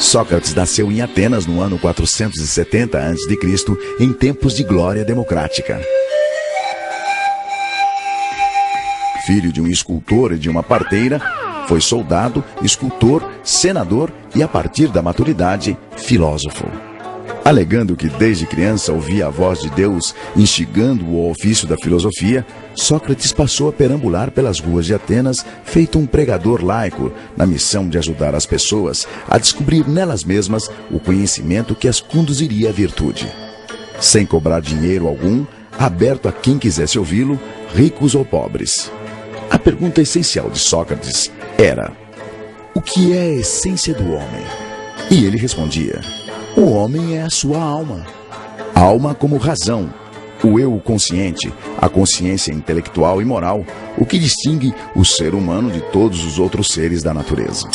Sócrates nasceu em Atenas no ano 470 a.C., em tempos de glória democrática. Filho de um escultor e de uma parteira, foi soldado, escultor, senador e, a partir da maturidade, filósofo. Alegando que desde criança ouvia a voz de Deus instigando-o ao ofício da filosofia, Sócrates passou a perambular pelas ruas de Atenas, feito um pregador laico, na missão de ajudar as pessoas a descobrir nelas mesmas o conhecimento que as conduziria à virtude. Sem cobrar dinheiro algum, aberto a quem quisesse ouvi-lo, ricos ou pobres. A pergunta essencial de Sócrates era: o que é a essência do homem? E ele respondia: o homem é a sua alma. Alma como razão, o eu consciente, a consciência intelectual e moral, o que distingue o ser humano de todos os outros seres da natureza.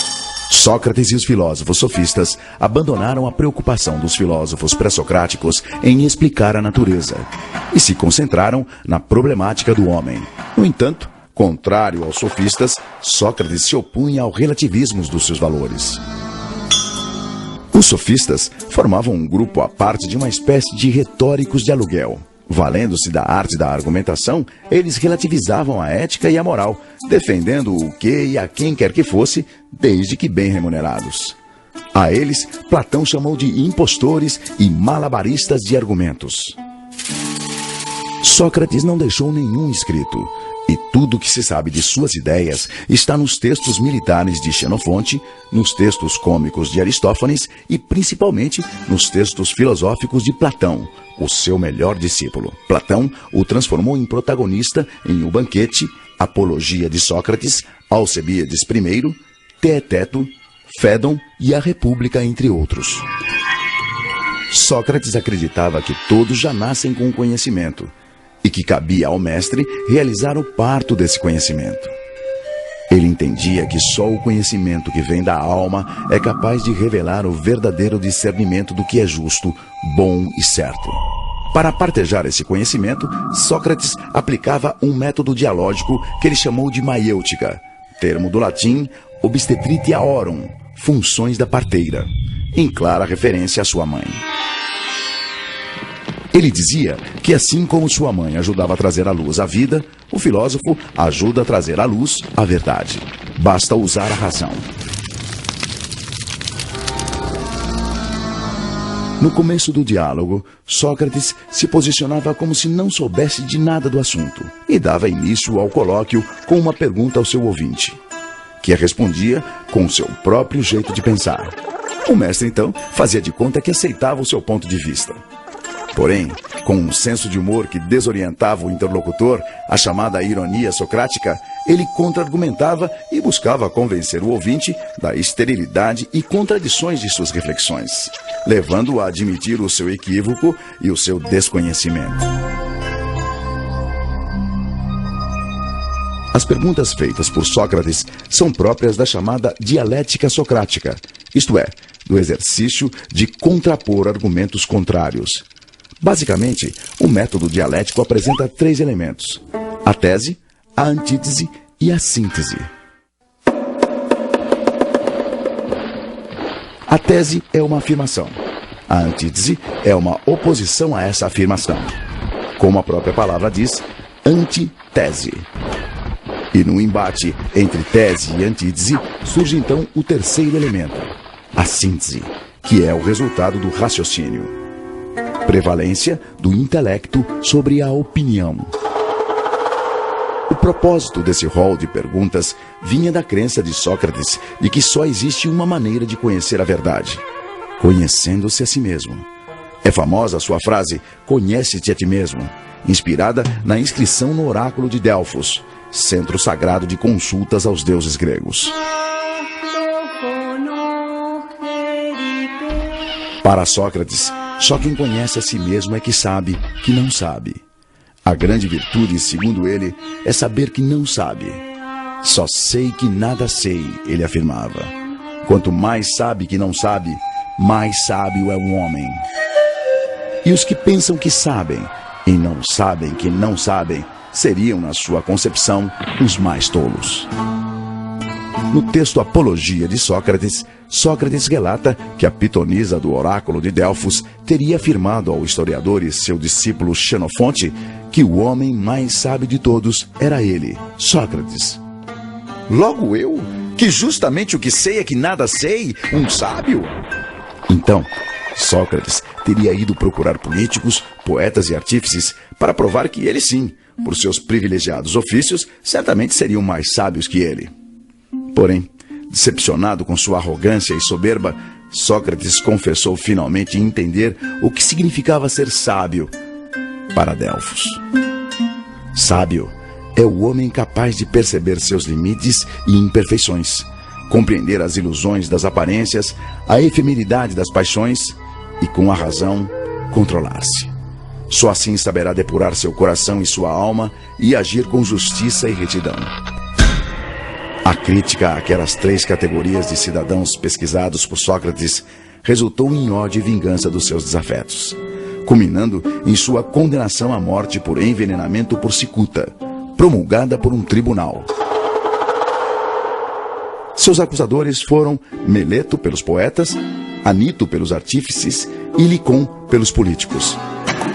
Sócrates e os filósofos sofistas abandonaram a preocupação dos filósofos pré-socráticos em explicar a natureza e se concentraram na problemática do homem. No entanto, contrário aos sofistas, Sócrates se opunha ao relativismo dos seus valores. Os sofistas formavam um grupo à parte de uma espécie de retóricos de aluguel. Valendo-se da arte da argumentação, eles relativizavam a ética e a moral, defendendo o que e a quem quer que fosse, desde que bem remunerados. A eles, Platão chamou de impostores e malabaristas de argumentos. Sócrates não deixou nenhum escrito, e tudo o que se sabe de suas ideias está nos textos militares de Xenofonte, nos textos cômicos de Aristófanes e principalmente nos textos filosóficos de Platão, o seu melhor discípulo. Platão o transformou em protagonista em O Banquete, Apologia de Sócrates, Alcebíades I, Teeteto, Fédon e A República, entre outros. Sócrates acreditava que todos já nascem com conhecimento e que cabia ao mestre realizar o parto desse conhecimento. Ele entendia que só o conhecimento que vem da alma é capaz de revelar o verdadeiro discernimento do que é justo, bom e certo. Para partejar esse conhecimento, Sócrates aplicava um método dialógico que ele chamou de maiêutica, termo do latim obstetritiaorum, funções da parteira, em clara referência à sua mãe. Ele dizia que assim como sua mãe ajudava a trazer à luz a vida, o filósofo ajuda a trazer à luz a verdade. Basta usar a razão. No começo do diálogo, Sócrates se posicionava como se não soubesse de nada do assunto e dava início ao colóquio com uma pergunta ao seu ouvinte, que a respondia com o seu próprio jeito de pensar. O mestre, então, fazia de conta que aceitava o seu ponto de vista. Porém, com um senso de humor que desorientava o interlocutor, a chamada ironia socrática, ele contra-argumentava e buscava convencer o ouvinte da esterilidade e contradições de suas reflexões, levando-o a admitir o seu equívoco e o seu desconhecimento. As perguntas feitas por Sócrates são próprias da chamada dialética socrática, isto é, do exercício de contrapor argumentos contrários. Basicamente, o método dialético apresenta 3 elementos: a tese, a antítese e a síntese. A tese é uma afirmação. A antítese é uma oposição a essa afirmação. Como a própria palavra diz, antitese. E no embate entre tese e antítese surge então o terceiro elemento, a síntese, que é o resultado do raciocínio. Prevalência do intelecto sobre a opinião. O propósito desse rol de perguntas vinha da crença de Sócrates de que só existe uma maneira de conhecer a verdade: conhecendo-se a si mesmo. É famosa a sua frase, conhece-te a ti mesmo, inspirada na inscrição no oráculo de Delfos, centro sagrado de consultas aos deuses gregos. Para Sócrates, só quem conhece a si mesmo é que sabe que não sabe. A grande virtude, segundo ele, é saber que não sabe. Só sei que nada sei, ele afirmava. Quanto mais sabe que não sabe, mais sábio é um homem. E os que pensam que sabem e não sabem que não sabem, seriam, na sua concepção, os mais tolos. No texto Apologia de Sócrates, Sócrates relata que a pitonisa do oráculo de Delfos teria afirmado ao historiador e seu discípulo Xenofonte que o homem mais sábio de todos era ele, Sócrates. Logo eu, que justamente o que sei é que nada sei, um sábio? Então, Sócrates teria ido procurar políticos, poetas e artífices para provar que ele sim, por seus privilegiados ofícios, certamente seriam mais sábios que ele. Porém, decepcionado com sua arrogância e soberba, Sócrates confessou finalmente entender o que significava ser sábio para Delfos. Sábio é o homem capaz de perceber seus limites e imperfeições, compreender as ilusões das aparências, a efemeridade das paixões e, com a razão, controlar-se. Só assim saberá depurar seu coração e sua alma e agir com justiça e retidão. A crítica àquelas 3 categorias de cidadãos pesquisados por Sócrates resultou em ódio e vingança dos seus desafetos, culminando em sua condenação à morte por envenenamento por cicuta, promulgada por um tribunal. Seus acusadores foram Meleto pelos poetas, Anito pelos artífices e Licon pelos políticos.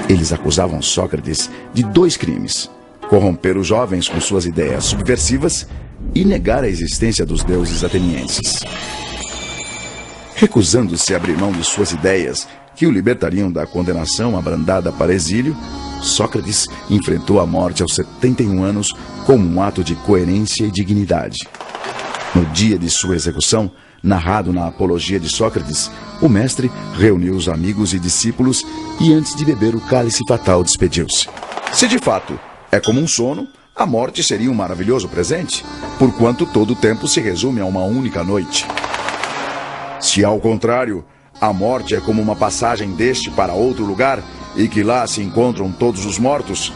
Eles acusavam Sócrates de 2 crimes: corromper os jovens com suas ideias subversivas e negar a existência dos deuses atenienses. Recusando-se a abrir mão de suas ideias, que o libertariam da condenação abrandada para exílio, Sócrates enfrentou a morte aos 71 anos como um ato de coerência e dignidade. No dia de sua execução, narrado na Apologia de Sócrates, o mestre reuniu os amigos e discípulos e, antes de beber o cálice fatal, despediu-se. Se de fato é como um sono, a morte seria um maravilhoso presente, porquanto todo o tempo se resume a uma única noite. Se, ao contrário, a morte é como uma passagem deste para outro lugar e que lá se encontram todos os mortos,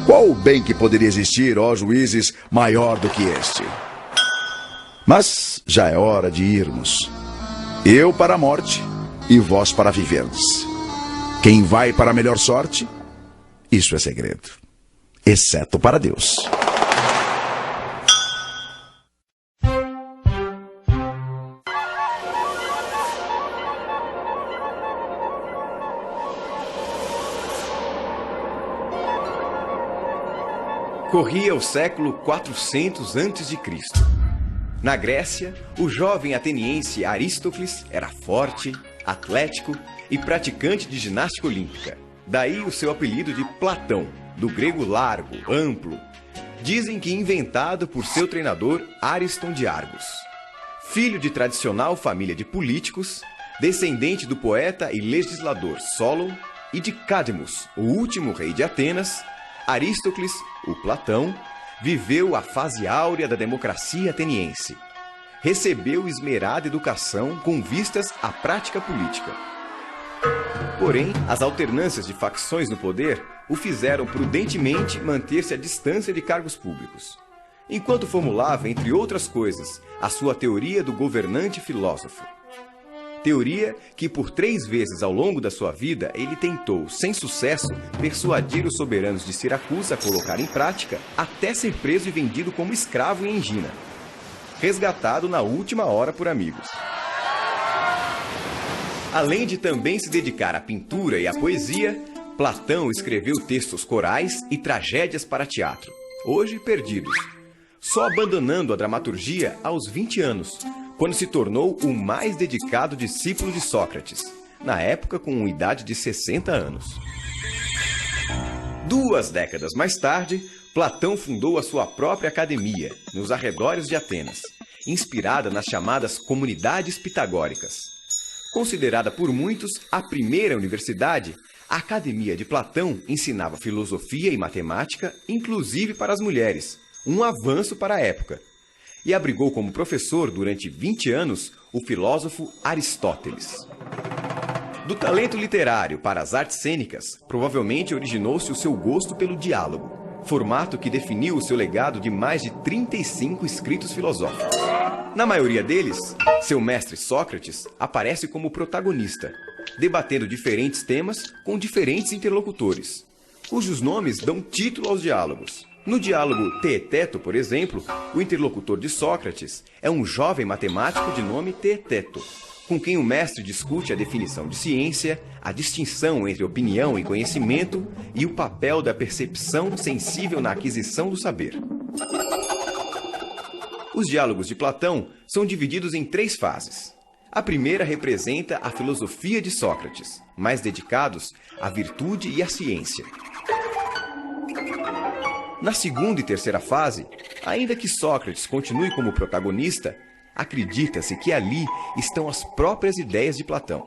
qual o bem que poderia existir, ó juízes, maior do que este? Mas já é hora de irmos. Eu para a morte e vós para viverdes. Quem vai para a melhor sorte? Isso é segredo, exceto para Deus. Corria o século 400 a.C. Na Grécia, o jovem ateniense Aristócles era forte, atlético e praticante de ginástica olímpica. Daí o seu apelido de Platão, do grego largo, amplo. Dizem que inventado por seu treinador Ariston de Argos. Filho de tradicional família de políticos, descendente do poeta e legislador Solon e de Cadmus, o último rei de Atenas, Aristócles, o Platão, viveu a fase áurea da democracia ateniense. Recebeu esmerada educação com vistas à prática política. Porém, as alternâncias de facções no poder o fizeram prudentemente manter-se à distância de cargos públicos, enquanto formulava, entre outras coisas, a sua teoria do governante filósofo. Teoria que por 3 vezes ao longo da sua vida ele tentou, sem sucesso, persuadir os soberanos de Siracusa a colocar em prática, até ser preso e vendido como escravo em Engina, resgatado na última hora por amigos. Além de também se dedicar à pintura e à poesia, Platão escreveu textos corais e tragédias para teatro, hoje perdidos, só abandonando a dramaturgia aos 20 anos, quando se tornou o mais dedicado discípulo de Sócrates, na época com idade de 60 anos. 2 décadas mais tarde, Platão fundou a sua própria academia, nos arredores de Atenas, inspirada nas chamadas comunidades pitagóricas. Considerada por muitos a primeira universidade, a Academia de Platão ensinava filosofia e matemática, inclusive para as mulheres, um avanço para a época. E abrigou como professor, durante 20 anos, o filósofo Aristóteles. Do talento literário para as artes cênicas, provavelmente originou-se o seu gosto pelo diálogo, formato que definiu o seu legado de mais de 35 escritos filosóficos. Na maioria deles, seu mestre Sócrates aparece como protagonista, debatendo diferentes temas com diferentes interlocutores, cujos nomes dão título aos diálogos. No diálogo Teeteto, por exemplo, o interlocutor de Sócrates é um jovem matemático de nome Teeteto, com quem o mestre discute a definição de ciência, a distinção entre opinião e conhecimento e o papel da percepção sensível na aquisição do saber. Os diálogos de Platão são divididos em 3 fases. A primeira representa a filosofia de Sócrates, mais dedicados à virtude e à ciência. Na segunda e terceira fase, ainda que Sócrates continue como protagonista, acredita-se que ali estão as próprias ideias de Platão.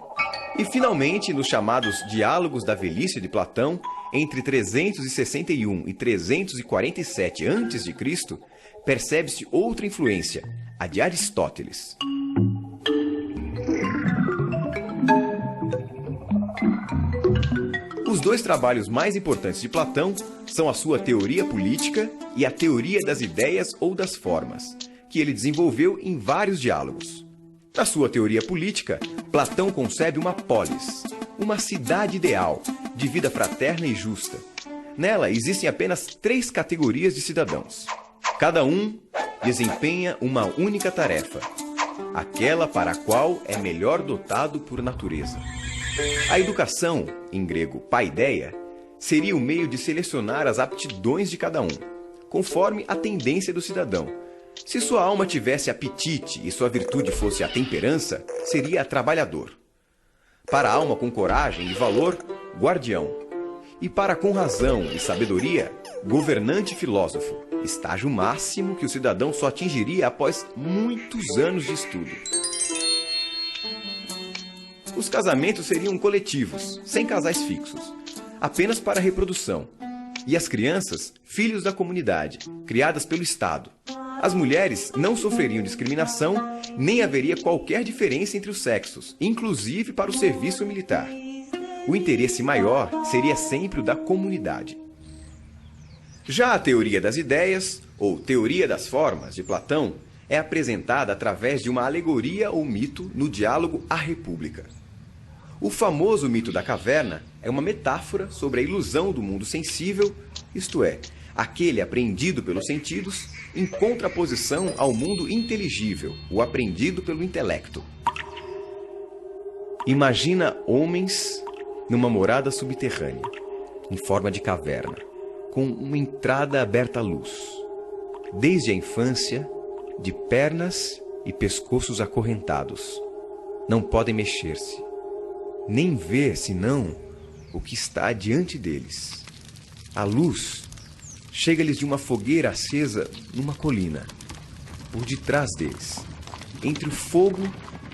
E, finalmente, nos chamados Diálogos da Velhice de Platão, entre 361 e 347 a.C., percebe-se outra influência, a de Aristóteles. Os 2 trabalhos mais importantes de Platão são a sua Teoria Política e a Teoria das Ideias ou das Formas, que ele desenvolveu em vários diálogos. Na sua Teoria Política, Platão concebe uma polis, uma cidade ideal, de vida fraterna e justa. Nela existem apenas 3 categorias de cidadãos. Cada um desempenha uma única tarefa, aquela para a qual é melhor dotado por natureza. A educação, em grego paideia, seria o meio de selecionar as aptidões de cada um, conforme a tendência do cidadão. Se sua alma tivesse apetite e sua virtude fosse a temperança, seria trabalhador. Para a alma com coragem e valor, guardião. E para com razão e sabedoria, governante filósofo, estágio máximo que o cidadão só atingiria após muitos anos de estudo. Os casamentos seriam coletivos, sem casais fixos, apenas para reprodução. E as crianças, filhos da comunidade, criadas pelo Estado. As mulheres não sofreriam discriminação, nem haveria qualquer diferença entre os sexos, inclusive para o serviço militar. O interesse maior seria sempre o da comunidade. Já a teoria das ideias, ou teoria das formas, de Platão, é apresentada através de uma alegoria ou mito no diálogo A República. O famoso mito da caverna é uma metáfora sobre a ilusão do mundo sensível, isto é, aquele apreendido pelos sentidos, em contraposição ao mundo inteligível, o aprendido pelo intelecto. Imagina homens numa morada subterrânea, em forma de caverna, com uma entrada aberta à luz. Desde a infância, de pernas e pescoços acorrentados. Não podem mexer-se, nem ver senão o que está diante deles. A luz chega-lhes de uma fogueira acesa numa colina, por detrás deles. Entre o fogo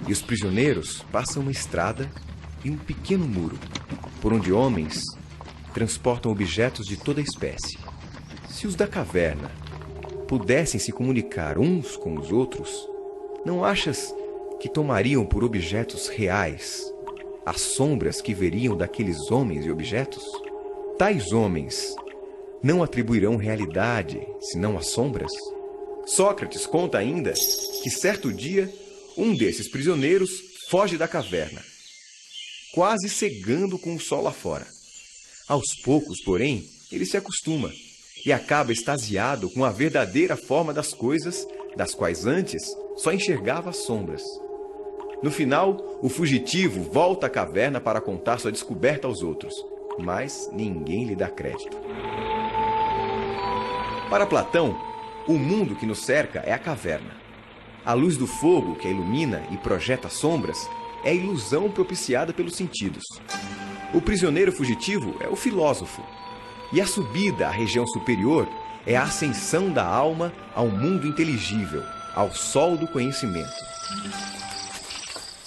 e os prisioneiros passa uma estrada e um pequeno muro, por onde homens transportam objetos de toda espécie. Se os da caverna pudessem se comunicar uns com os outros, não achas que tomariam por objetos reais as sombras que veriam daqueles homens e objetos? Tais homens não atribuirão realidade, senão as sombras? Sócrates conta ainda que certo dia um desses prisioneiros foge da caverna, quase cegando com o sol lá fora. Aos poucos, porém, ele se acostuma e acaba extasiado com a verdadeira forma das coisas, das quais antes só enxergava as sombras. No final, o fugitivo volta à caverna para contar sua descoberta aos outros, mas ninguém lhe dá crédito. Para Platão, o mundo que nos cerca é a caverna. A luz do fogo que a ilumina e projeta sombras é a ilusão propiciada pelos sentidos. O prisioneiro fugitivo é o filósofo. E a subida à região superior é a ascensão da alma ao mundo inteligível, ao sol do conhecimento.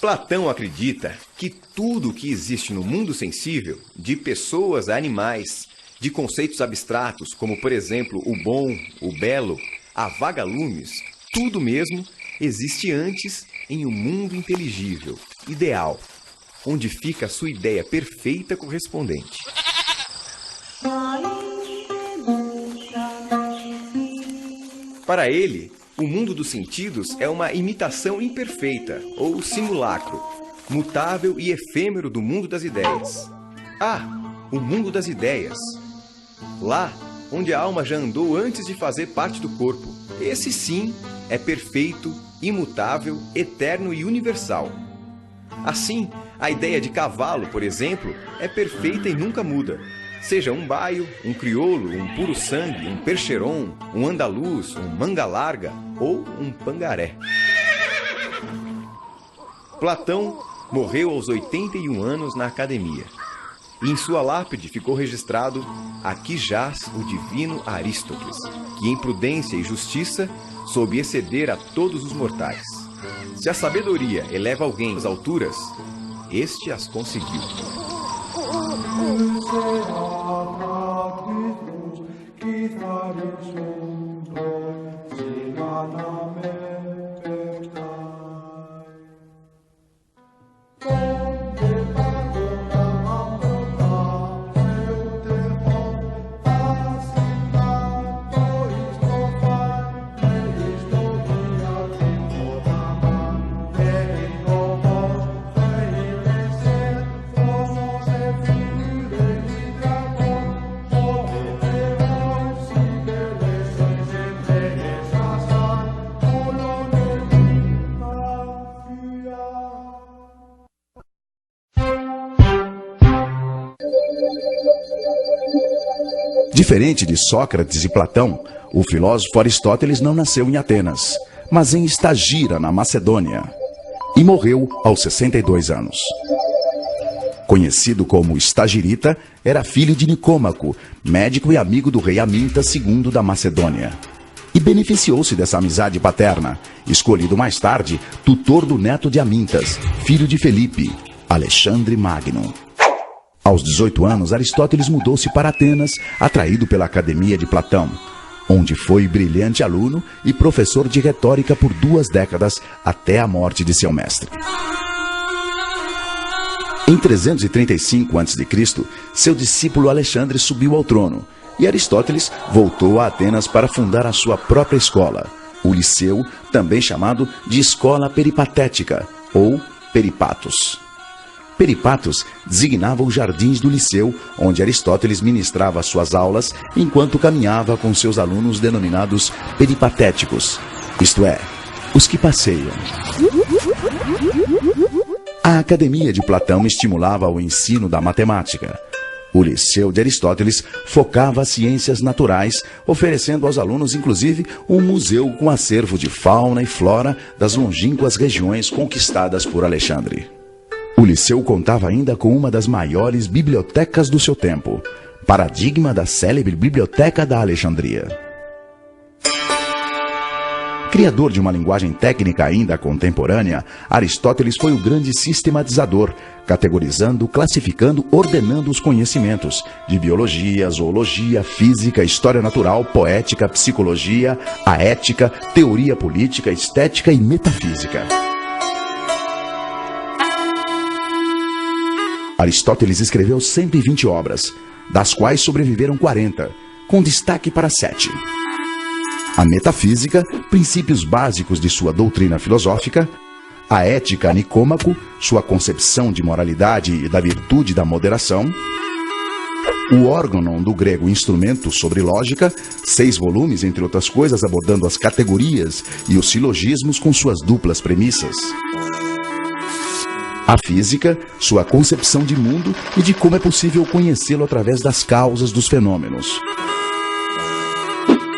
Platão acredita que tudo o que existe no mundo sensível, de pessoas a animais, de conceitos abstratos, como, por exemplo, o bom, o belo, a vagalumes, tudo mesmo existe antes em um mundo inteligível, ideal, onde fica a sua ideia perfeita correspondente. Para ele, o mundo dos sentidos é uma imitação imperfeita, ou simulacro, mutável e efêmero do mundo das ideias. Ah, o mundo das ideias! Lá, onde a alma já andou antes de fazer parte do corpo. Esse sim é perfeito, imutável, eterno e universal. Assim, a ideia de cavalo, por exemplo, é perfeita e nunca muda. Seja um baio, um crioulo, um puro sangue, um percheron, um andaluz, um manga larga ou um pangaré. Platão morreu aos 81 anos na academia. E em sua lápide ficou registrado: aqui jaz o divino Aristóteles, que em prudência e justiça soube exceder a todos os mortais. Se a sabedoria eleva alguém às alturas, este as conseguiu. Diferente de Sócrates e Platão, o filósofo Aristóteles não nasceu em Atenas, mas em Estagira, na Macedônia, e morreu aos 62 anos. Conhecido como Estagirita, era filho de Nicômaco, médico e amigo do rei Aminta II da Macedônia, e beneficiou-se dessa amizade paterna, escolhido mais tarde tutor do neto de Amintas, filho de Felipe, Alexandre Magno. Aos 18 anos, Aristóteles mudou-se para Atenas, atraído pela Academia de Platão, onde foi brilhante aluno e professor de retórica por 2 décadas até a morte de seu mestre. Em 335 a.C., seu discípulo Alexandre subiu ao trono e Aristóteles voltou a Atenas para fundar a sua própria escola, o Liceu, também chamado de Escola Peripatética ou Peripatos. Peripatos designava os jardins do Liceu, onde Aristóteles ministrava suas aulas enquanto caminhava com seus alunos denominados peripatéticos, isto é, os que passeiam. A Academia de Platão estimulava o ensino da matemática. O Liceu de Aristóteles focava as ciências naturais, oferecendo aos alunos, inclusive, um museu com acervo de fauna e flora das longínquas regiões conquistadas por Alexandre. O Liceu contava ainda com uma das maiores bibliotecas do seu tempo, paradigma da célebre Biblioteca da Alexandria. Criador de uma linguagem técnica ainda contemporânea, Aristóteles foi o grande sistematizador, categorizando, classificando, ordenando os conhecimentos de biologia, zoologia, física, história natural, poética, psicologia, a ética, teoria política, estética e metafísica. Aristóteles escreveu 120 obras, das quais sobreviveram 40, com destaque para 7. A metafísica, princípios básicos de sua doutrina filosófica; a ética, Nicômaco, sua concepção de moralidade e da virtude da moderação; o órganon, do grego instrumento, sobre lógica, 6 volumes, entre outras coisas, abordando as categorias e os silogismos com suas duplas premissas; a física, sua concepção de mundo e de como é possível conhecê-lo através das causas dos fenômenos;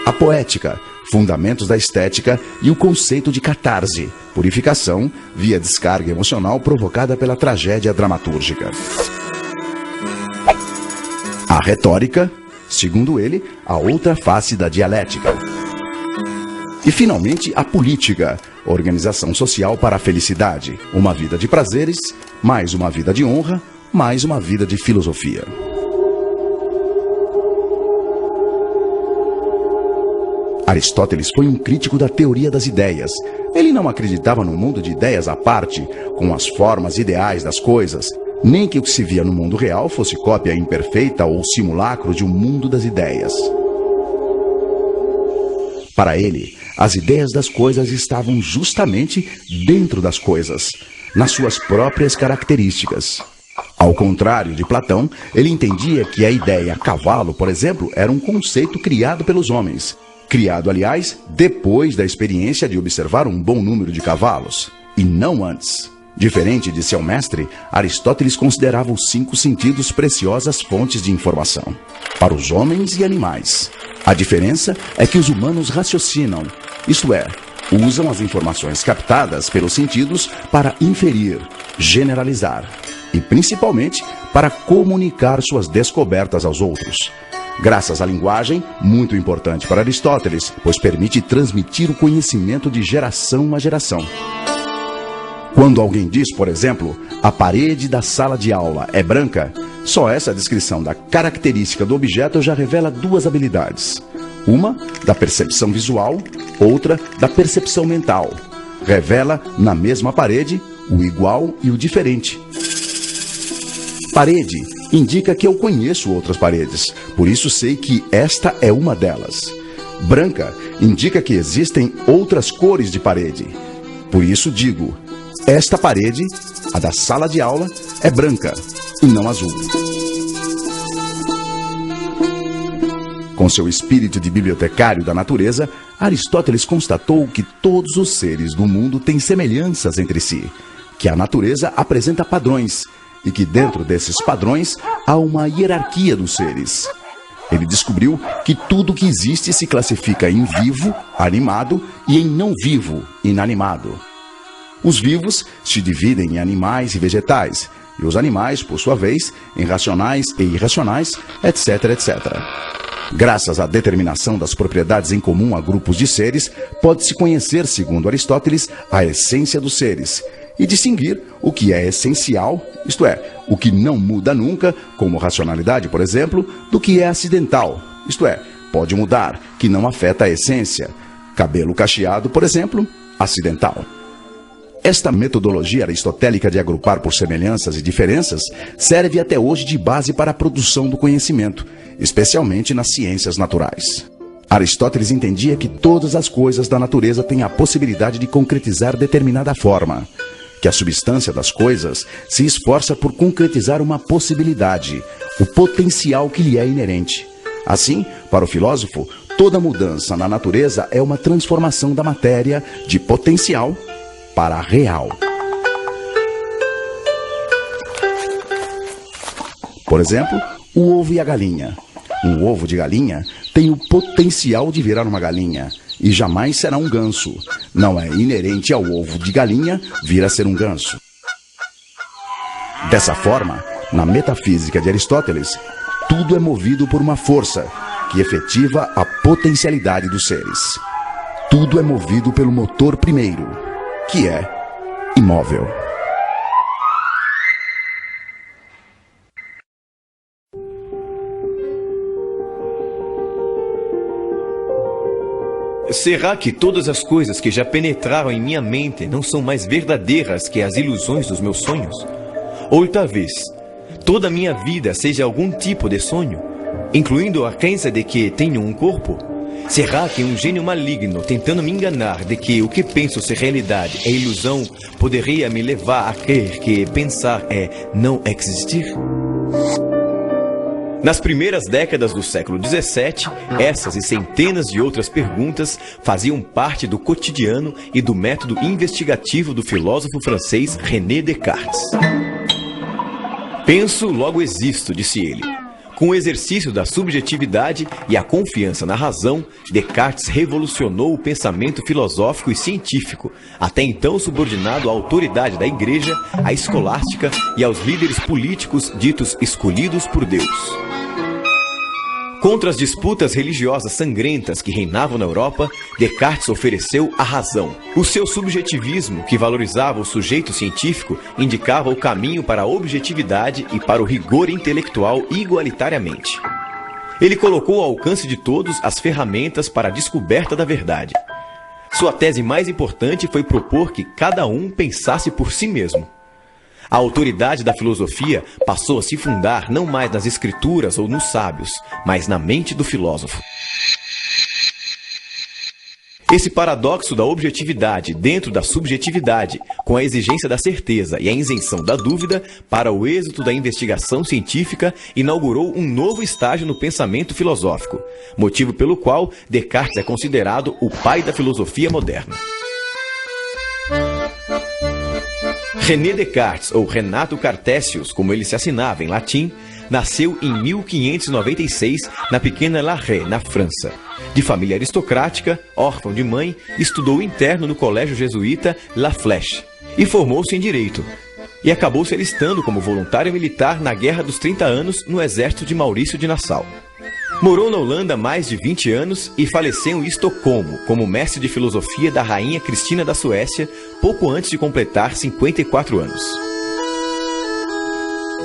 a poética, fundamentos da estética e o conceito de catarse, purificação via descarga emocional provocada pela tragédia dramatúrgica; a retórica, segundo ele, a outra face da dialética; e, finalmente, a política, organização social para a felicidade, uma vida de prazeres, mais uma vida de honra, mais uma vida de filosofia. Aristóteles foi um crítico da teoria das ideias. Ele não acreditava no mundo de ideias à parte, com as formas ideais das coisas, nem que o que se via no mundo real fosse cópia imperfeita ou simulacro de um mundo das ideias. Para ele, as ideias das coisas estavam justamente dentro das coisas, nas suas próprias características. Ao contrário de Platão, ele entendia que a ideia cavalo, por exemplo, era um conceito criado pelos homens. Criado, aliás, depois da experiência de observar um bom número de cavalos, e não antes. Diferente de seu mestre, Aristóteles considerava os 5 sentidos preciosas fontes de informação para os homens e animais. A diferença é que os humanos raciocinam, isto é, usam as informações captadas pelos sentidos para inferir, generalizar e, principalmente, para comunicar suas descobertas aos outros. Graças à linguagem, muito importante para Aristóteles, pois permite transmitir o conhecimento de geração a geração. Quando alguém diz, por exemplo, a parede da sala de aula é branca, só essa descrição da característica do objeto já revela 2 habilidades. Uma, da percepção visual, outra, da percepção mental. Revela, na mesma parede, o igual e o diferente. Parede indica que eu conheço outras paredes, por isso sei que esta é uma delas. Branca indica que existem outras cores de parede. Por isso digo, esta parede, a da sala de aula, é branca e não azul. Com seu espírito de bibliotecário da natureza, Aristóteles constatou que todos os seres do mundo têm semelhanças entre si, que a natureza apresenta padrões e que dentro desses padrões há uma hierarquia dos seres. Ele descobriu que tudo que existe se classifica em vivo, animado, e em não vivo, inanimado. Os vivos se dividem em animais e vegetais, e os animais, por sua vez, em racionais e irracionais, etc, etc. Graças à determinação das propriedades em comum a grupos de seres, pode-se conhecer, segundo Aristóteles, a essência dos seres, e distinguir o que é essencial, isto é, o que não muda nunca, como racionalidade, por exemplo, do que é acidental, isto é, pode mudar, que não afeta a essência. Cabelo cacheado, por exemplo, acidental. Esta metodologia aristotélica de agrupar por semelhanças e diferenças serve até hoje de base para a produção do conhecimento, especialmente nas ciências naturais. Aristóteles entendia que todas as coisas da natureza têm a possibilidade de concretizar determinada forma, que a substância das coisas se esforça por concretizar uma possibilidade, o potencial que lhe é inerente. Assim, para o filósofo, toda mudança na natureza é uma transformação da matéria de potencial para real. Por exemplo, o ovo e a galinha. Um ovo de galinha tem o potencial de virar uma galinha e jamais será um ganso. Não é inerente ao ovo de galinha vir a ser um ganso. Dessa forma, na metafísica de Aristóteles, tudo é movido por uma força que efetiva a potencialidade dos seres. Tudo é movido pelo motor primeiro, que é imóvel. Será que todas as coisas que já penetraram em minha mente não são mais verdadeiras que as ilusões dos meus sonhos? Ou talvez toda a minha vida seja algum tipo de sonho, incluindo a crença de que tenho um corpo? Será que um gênio maligno tentando me enganar de que o que penso ser realidade é ilusão poderia me levar a crer que pensar é não existir? Nas primeiras décadas do século XVII, essas e centenas de outras perguntas faziam parte do cotidiano e do método investigativo do filósofo francês René Descartes. Penso, logo existo, disse ele. Com o exercício da subjetividade e a confiança na razão, Descartes revolucionou o pensamento filosófico e científico, até então subordinado à autoridade da Igreja, à escolástica e aos líderes políticos ditos escolhidos por Deus. Contra as disputas religiosas sangrentas que reinavam na Europa, Descartes ofereceu a razão. O seu subjetivismo, que valorizava o sujeito científico, indicava o caminho para a objetividade e para o rigor intelectual igualitariamente. Ele colocou ao alcance de todos as ferramentas para a descoberta da verdade. Sua tese mais importante foi propor que cada um pensasse por si mesmo. A autoridade da filosofia passou a se fundar não mais nas escrituras ou nos sábios, mas na mente do filósofo. Esse paradoxo da objetividade dentro da subjetividade, com a exigência da certeza e a isenção da dúvida para o êxito da investigação científica, inaugurou um novo estágio no pensamento filosófico, motivo pelo qual Descartes é considerado o pai da filosofia moderna. René Descartes, ou Renato Cartesius, como ele se assinava em latim, nasceu em 1596 na pequena La Haye, na França. De família aristocrática, órfão de mãe, estudou interno no colégio jesuíta La Flèche e formou-se em Direito. E acabou se alistando como voluntário militar na Guerra dos 30 Anos no exército de Maurício de Nassau. Morou na Holanda mais de 20 anos e faleceu em Estocolmo como mestre de filosofia da rainha Cristina da Suécia, pouco antes de completar 54 anos.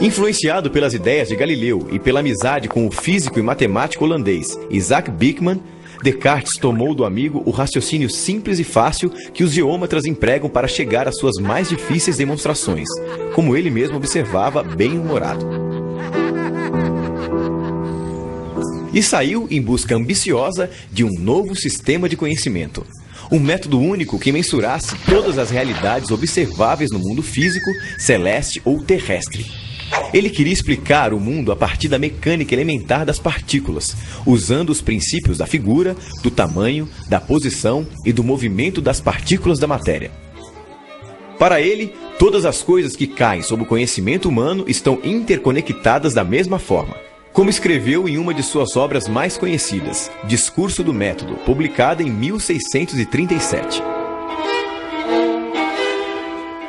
Influenciado pelas ideias de Galileu e pela amizade com o físico e matemático holandês Isaac Bikman, Descartes tomou do amigo o raciocínio simples e fácil que os geômetras empregam para chegar às suas mais difíceis demonstrações, como ele mesmo observava, bem-humorado. E saiu em busca ambiciosa de um novo sistema de conhecimento. Um método único que mensurasse todas as realidades observáveis no mundo físico, celeste ou terrestre. Ele queria explicar o mundo a partir da mecânica elementar das partículas, usando os princípios da figura, do tamanho, da posição e do movimento das partículas da matéria. Para ele, todas as coisas que caem sob o conhecimento humano estão interconectadas da mesma forma. Como escreveu em uma de suas obras mais conhecidas, Discurso do Método, publicada em 1637.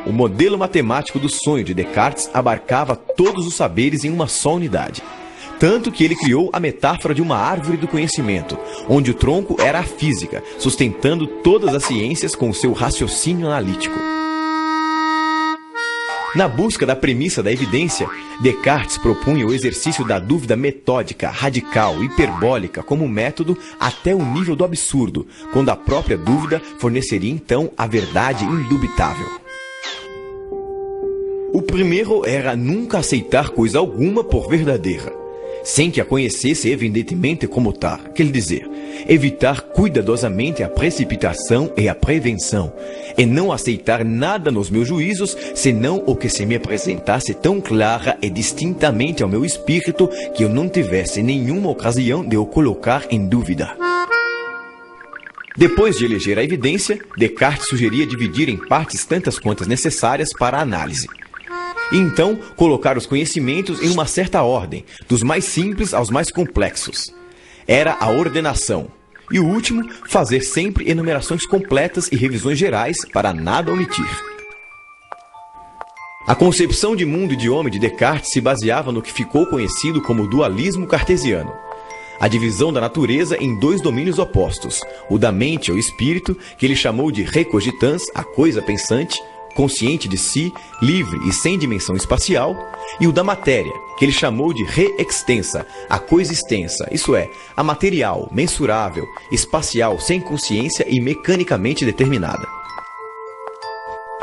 O modelo matemático do sonho de Descartes abarcava todos os saberes em uma só unidade. Tanto que ele criou a metáfora de uma árvore do conhecimento, onde o tronco era a física, sustentando todas as ciências com o seu raciocínio analítico. Na busca da premissa da evidência, Descartes propunha o exercício da dúvida metódica, radical, hiperbólica como método até o nível do absurdo, quando a própria dúvida forneceria então a verdade indubitável. O primeiro era nunca aceitar coisa alguma por verdadeira, sem que a conhecesse evidentemente como tal, quer dizer, evitar cuidadosamente a precipitação e a prevenção, e não aceitar nada nos meus juízos, senão o que se me apresentasse tão clara e distintamente ao meu espírito que eu não tivesse nenhuma ocasião de o colocar em dúvida. Depois de eleger a evidência, Descartes sugeria dividir em partes tantas quantas necessárias para a análise. E então, colocar os conhecimentos em uma certa ordem, dos mais simples aos mais complexos. Era a ordenação. E o último, fazer sempre enumerações completas e revisões gerais para nada omitir. A concepção de mundo e de homem de Descartes se baseava no que ficou conhecido como dualismo cartesiano. A divisão da natureza em dois domínios opostos, o da mente ou espírito, que ele chamou de recogitans, a coisa pensante, consciente de si, livre e sem dimensão espacial, e o da matéria, que ele chamou de re-extensa, a coisa extensa, isso é, a material, mensurável, espacial, sem consciência e mecanicamente determinada.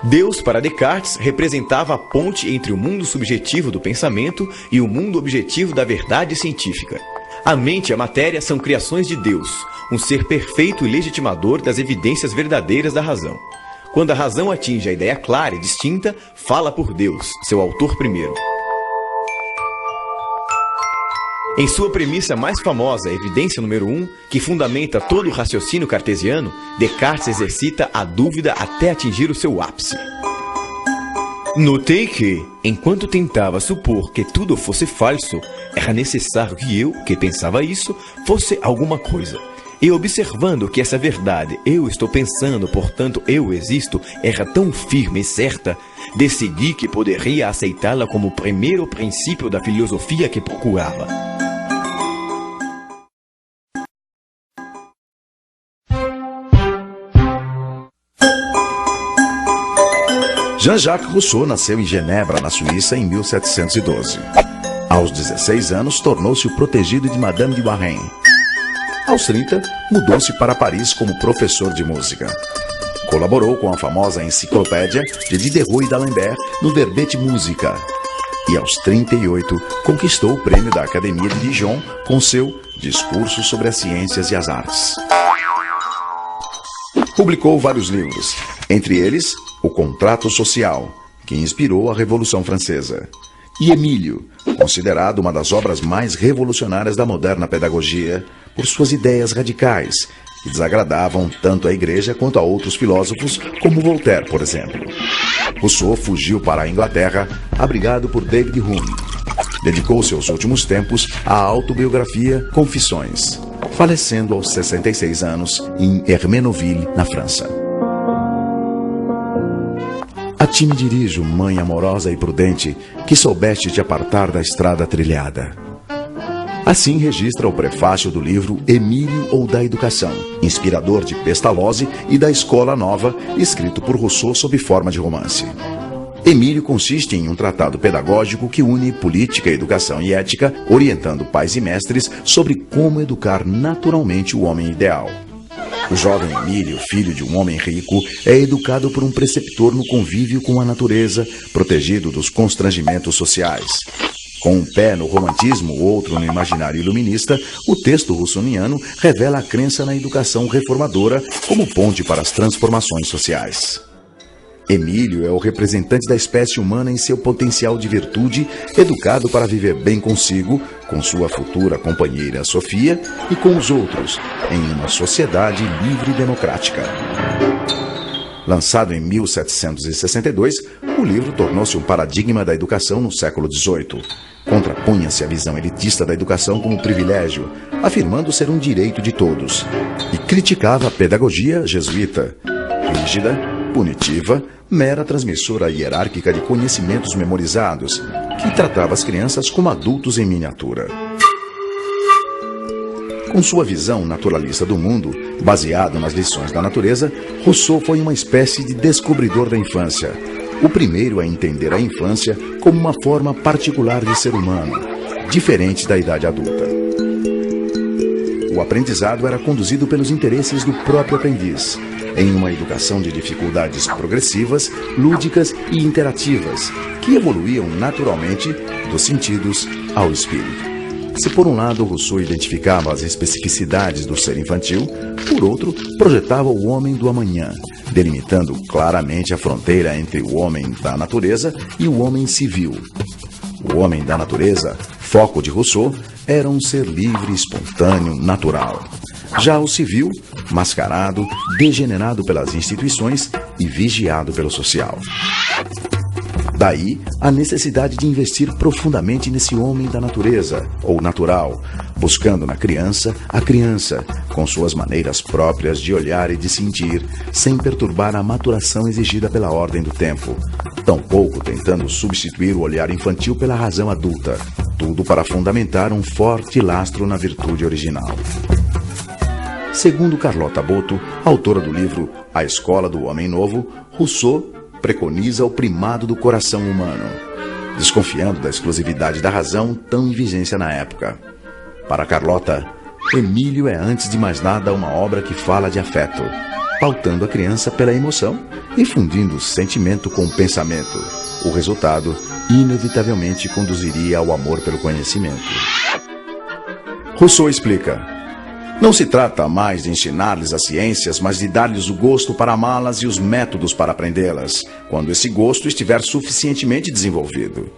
Deus, para Descartes, representava a ponte entre o mundo subjetivo do pensamento e o mundo objetivo da verdade científica. A mente e a matéria são criações de Deus, um ser perfeito e legitimador das evidências verdadeiras da razão. Quando a razão atinge a ideia clara e distinta, fala por Deus, seu autor primeiro. Em sua premissa mais famosa, evidência número 1, que fundamenta todo o raciocínio cartesiano, Descartes exercita a dúvida até atingir o seu ápice. Notei que, enquanto tentava supor que tudo fosse falso, era necessário que eu, que pensava isso, fosse alguma coisa. E observando que essa verdade, eu estou pensando, portanto eu existo, era tão firme e certa, decidi que poderia aceitá-la como o primeiro princípio da filosofia que procurava. Jean-Jacques Rousseau nasceu em Genebra, na Suíça, em 1712. Aos 16 anos, tornou-se o protegido de Madame de Warren. Aos 30, mudou-se para Paris como professor de música. Colaborou com a famosa enciclopédia de Diderot e d'Alembert no Verbete Musica. E aos 38, conquistou o prêmio da Academia de Dijon com seu Discurso sobre as Ciências e as Artes. Publicou vários livros, entre eles O Contrato Social, que inspirou a Revolução Francesa, e Emílio, considerado uma das obras mais revolucionárias da moderna pedagogia por suas ideias radicais, que desagradavam tanto à Igreja quanto a outros filósofos, como Voltaire, por exemplo. Rousseau fugiu para a Inglaterra, abrigado por David Hume. Dedicou seus últimos tempos à autobiografia Confissões, falecendo aos 66 anos em Hermenonville, na França. A ti me dirijo, mãe amorosa e prudente, que soubeste te apartar da estrada trilhada. Assim registra o prefácio do livro Emílio ou da Educação, inspirador de Pestalozzi e da Escola Nova, escrito por Rousseau sob forma de romance. Emílio consiste em um tratado pedagógico que une política, educação e ética, orientando pais e mestres sobre como educar naturalmente o homem ideal. O jovem Emílio, filho de um homem rico, é educado por um preceptor no convívio com a natureza, protegido dos constrangimentos sociais. Com um pé no romantismo, outro no imaginário iluminista, o texto russoniano revela a crença na educação reformadora como ponte para as transformações sociais. Emílio é o representante da espécie humana em seu potencial de virtude, educado para viver bem consigo, com sua futura companheira Sofia e com os outros, em uma sociedade livre e democrática. Lançado em 1762, o livro tornou-se um paradigma da educação no século XVIII. Contrapunha-se à visão elitista da educação como privilégio, afirmando ser um direito de todos, e criticava a pedagogia jesuíta, rígida, punitiva, mera transmissora hierárquica de conhecimentos memorizados, que tratava as crianças como adultos em miniatura. Com sua visão naturalista do mundo, baseada nas lições da natureza, Rousseau foi uma espécie de descobridor da infância, o primeiro a entender a infância como uma forma particular de ser humano, diferente da idade adulta. O aprendizado era conduzido pelos interesses do próprio aprendiz, em uma educação de dificuldades progressivas, lúdicas e interativas, que evoluíam naturalmente dos sentidos ao espírito. Se por um lado Rousseau identificava as especificidades do ser infantil, por outro, projetava o homem do amanhã, delimitando claramente a fronteira entre o homem da natureza e o homem civil. O homem da natureza, foco de Rousseau, era um ser livre, espontâneo, natural. Já o civil, mascarado, degenerado pelas instituições e vigiado pelo social. Daí a necessidade de investir profundamente nesse homem da natureza, ou natural, buscando na criança a criança, com suas maneiras próprias de olhar e de sentir, sem perturbar a maturação exigida pela ordem do tempo, tampouco tentando substituir o olhar infantil pela razão adulta, tudo para fundamentar um forte lastro na virtude original. Segundo Carlota Boto, autora do livro A Escola do Homem Novo, Rousseau preconiza o primado do coração humano, desconfiando da exclusividade da razão tão em vigência na época. Para Carlota, Emílio é antes de mais nada uma obra que fala de afeto, pautando a criança pela emoção e fundindo sentimento com pensamento. O resultado, inevitavelmente, conduziria ao amor pelo conhecimento. Rousseau explica: não se trata mais de ensinar-lhes as ciências, mas de dar-lhes o gosto para amá-las e os métodos para aprendê-las, quando esse gosto estiver suficientemente desenvolvido.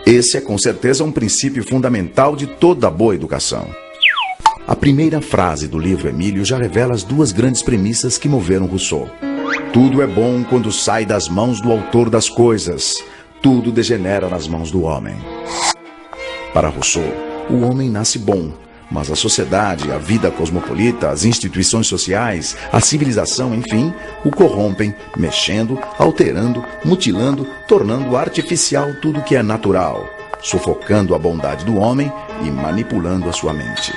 Esse é com certeza um princípio fundamental de toda boa educação. A primeira frase do livro Emílio já revela as duas grandes premissas que moveram Rousseau. Tudo é bom quando sai das mãos do autor das coisas. Tudo degenera nas mãos do homem. Para Rousseau, o homem nasce bom, mas a sociedade, a vida cosmopolita, as instituições sociais, a civilização, enfim, o corrompem, mexendo, alterando, mutilando, tornando artificial tudo que é natural, sufocando a bondade do homem e manipulando a sua mente.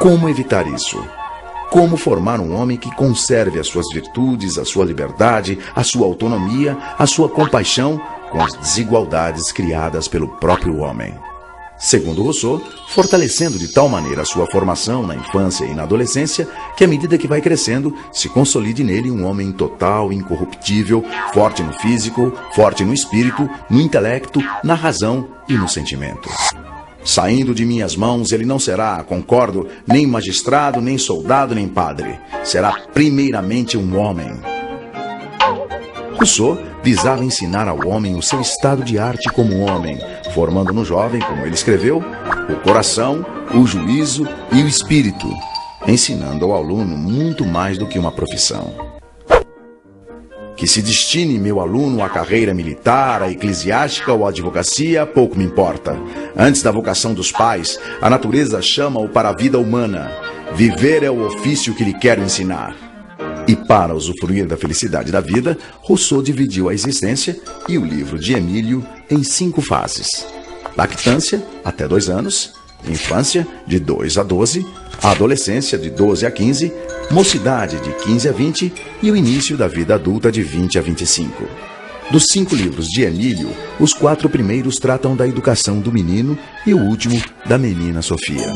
Como evitar isso? Como formar um homem que conserve as suas virtudes, a sua liberdade, a sua autonomia, a sua compaixão com as desigualdades criadas pelo próprio homem? Segundo Rousseau, fortalecendo de tal maneira a sua formação na infância e na adolescência, que à medida que vai crescendo, se consolide nele um homem total, incorruptível, forte no físico, forte no espírito, no intelecto, na razão e no sentimento. Saindo de minhas mãos, ele não será, concordo, nem magistrado, nem soldado, nem padre. Será primeiramente um homem. Rousseau visava ensinar ao homem o seu estado de arte como homem, formando no jovem, como ele escreveu, o coração, o juízo e o espírito, ensinando ao aluno muito mais do que uma profissão. Que se destine meu aluno à carreira militar, à eclesiástica ou à advocacia, pouco me importa. Antes da vocação dos pais, a natureza chama-o para a vida humana. Viver é o ofício que lhe quero ensinar. E para usufruir da felicidade da vida, Rousseau dividiu a existência e o livro de Emílio em 5 fases. Lactância, até 2 anos. Infância, de 2 a 12. A adolescência, de 12 a 15. Mocidade, de 15 a 20. E o início da vida adulta, de 20 a 25. Dos 5 livros de Emílio, os 4 primeiros tratam da educação do menino e o último da menina Sofia.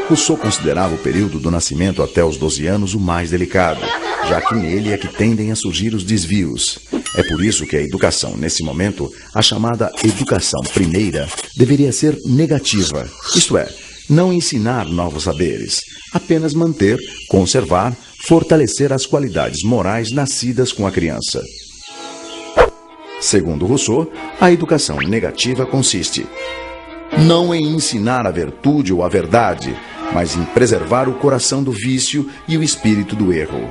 Rousseau considerava o período do nascimento até os 12 anos o mais delicado, já que nele é que tendem a surgir os desvios. É por isso que a educação, nesse momento, a chamada educação primeira, deveria ser negativa, isto é, não ensinar novos saberes, apenas manter, conservar, fortalecer as qualidades morais nascidas com a criança. Segundo Rousseau, a educação negativa consiste não em ensinar a virtude ou a verdade, mas em preservar o coração do vício e o espírito do erro.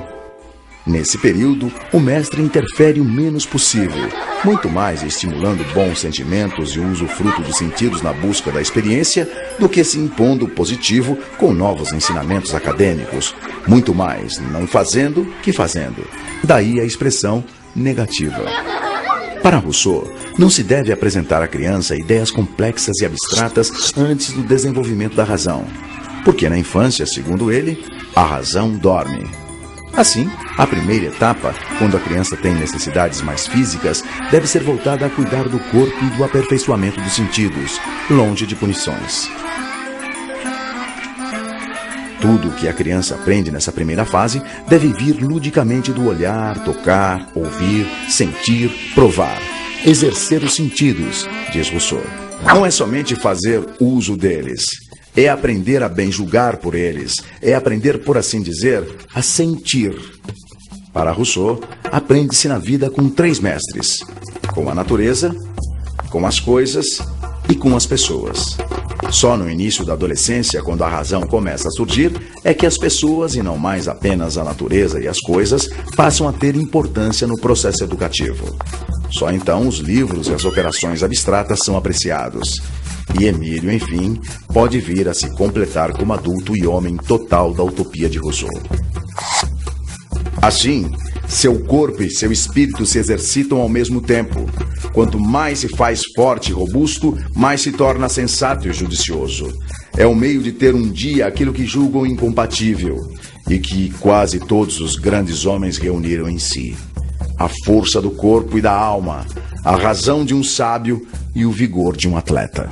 Nesse período, o mestre interfere o menos possível, muito mais estimulando bons sentimentos e o usufruto dos sentidos na busca da experiência do que se impondo positivo com novos ensinamentos acadêmicos, muito mais não fazendo que fazendo. Daí a expressão negativa. Para Rousseau, não se deve apresentar à criança ideias complexas e abstratas antes do desenvolvimento da razão, porque na infância, segundo ele, a razão dorme. Assim, a primeira etapa, quando a criança tem necessidades mais físicas, deve ser voltada a cuidar do corpo e do aperfeiçoamento dos sentidos, longe de punições. Tudo o que a criança aprende nessa primeira fase deve vir ludicamente do olhar, tocar, ouvir, sentir, provar, exercer os sentidos, diz Rousseau. Não é somente fazer uso deles, é aprender a bem julgar por eles, é aprender, por assim dizer, a sentir. Para Rousseau, aprende-se na vida com 3 mestres: com a natureza, com as coisas e com as pessoas. Só no início da adolescência, quando a razão começa a surgir, é que as pessoas, e não mais apenas a natureza e as coisas, passam a ter importância no processo educativo. Só então os livros e as operações abstratas são apreciados. E Emílio, enfim, pode vir a se completar como adulto e homem total da utopia de Rousseau. Assim, seu corpo e seu espírito se exercitam ao mesmo tempo. Quanto mais se faz forte e robusto, mais se torna sensato e judicioso. É o meio de ter um dia aquilo que julgam incompatível e que quase todos os grandes homens reuniram em si: a força do corpo e da alma, a razão de um sábio e o vigor de um atleta.